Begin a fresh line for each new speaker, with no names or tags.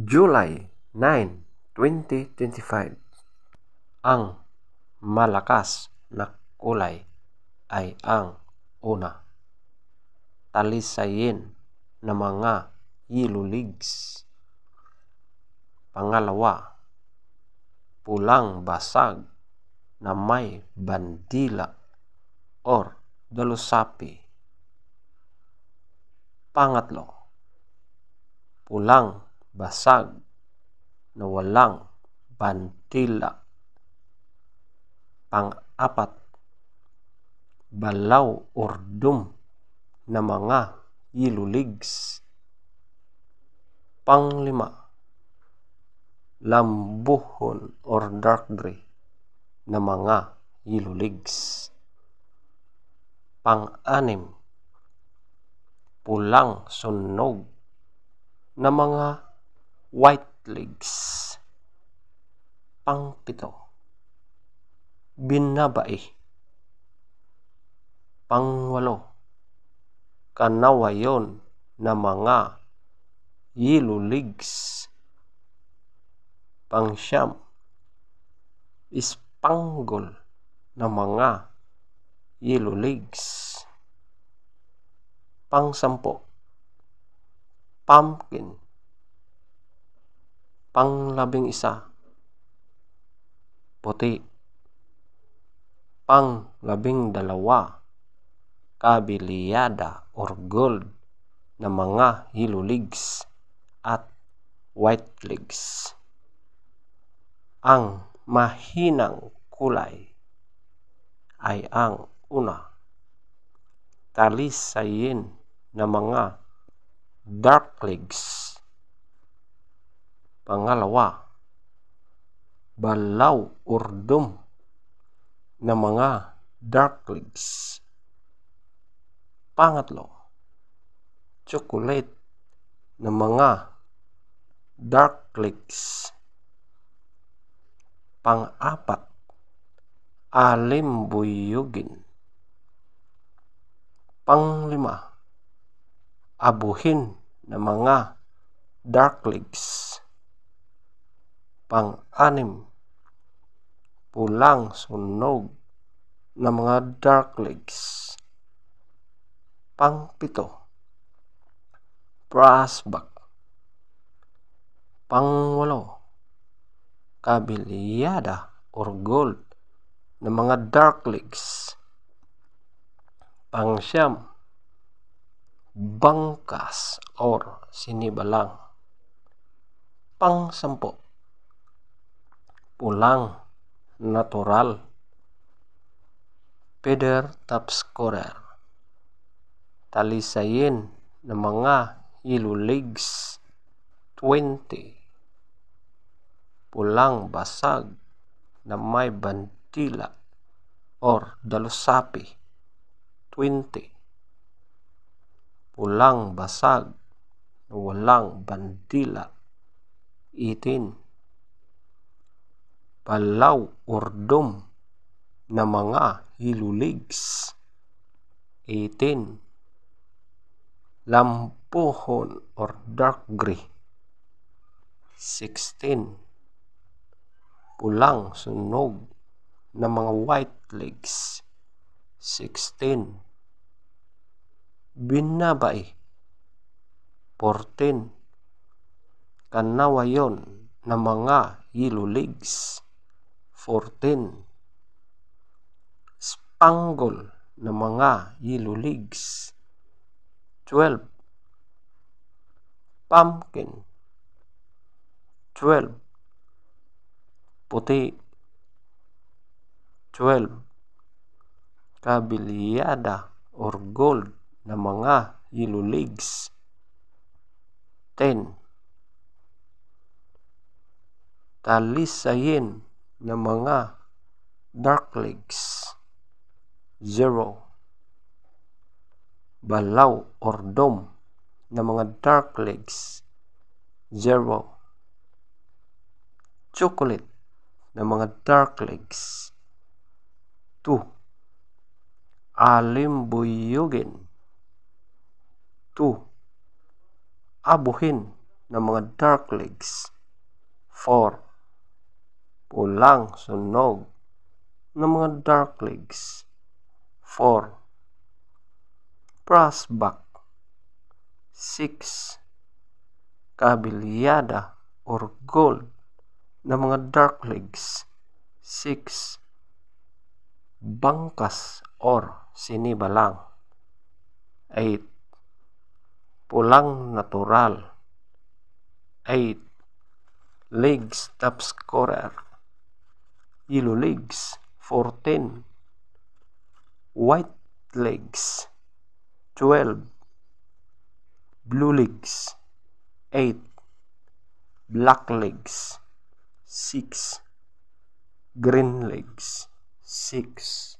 July 9, 2025. Ang malakas na kulay ay ang una, talisayin na mga yellow leaves. Pangalawa, pulang basag na may bandila or dalusapi. Pangatlo, pulang basag na walang bandila. Pang-apat, balaw or dum na mga yellow leaves. Panglima, lambuhon or dark gray na mga yellow leaves. Pang-anim, pulang sunog na mga white leaves. Pang-pito, binabai. Pang-walo, kanawayon na mga yellow leaves. Pang-siyam, spangle na mga yellow leaves. Pang-sampo, pumpkin. Pang-labing-isa, puti. Pang-labing-dalawa, kabelyada or gold na mga yellow leaves at white leaves. Ang mahinang kulay ay ang una, talisayin na mga dark leaves. Pangalawa, balaw or dum na mga dark leaves. Pangatlo, chocolate na mga dark leaves. Pang-apat, alimbuyugin. Panglima, abuhin na mga dark leaves. Pang-anim, pulang sunog na mga dark leaves. Pang-pito, brassback. Pang-walo, kabelyada or gold na mga dark leaves. Pang-siyam, bangkas or sinibalang. Pang-sampo, pulang natural, feather top scorer. Talisayin na mga yellow leaves, 20. Pulang basag na may bandila or dalusapi, 20. Pulang basag na walang bandila, 18. Balaw or dum na mga yellow leaves, 18. Lampuhon or dark gray, 16. Pulang sunog na mga white leaves, 16. Binabai, 14. Kanawayon na mga yellow leaves, 14. Spangle na mga yellow leaves, 12. Pumpkin, 12. Puti, 12. Kabelyada or gold na mga yellow leaves, 10. Talisayin na mga dark leaves, 0. Balaw or dome na mga dark leaves, 0. Chocolate na mga dark leaves, 2. Alimbuyugin, 2. Abuhin ng mga dark legs. 4. Pulang sunog ng mga dark legs. 4. Brass back. 6. Kabilyada or gold ng mga dark legs. 6. Bangkas or sinibalang. 8. Pulang natural. 8. Legs top scorer. Yellow legs. 14. White legs. 12. Blue legs. 8. Black legs. 6. Green legs. 6.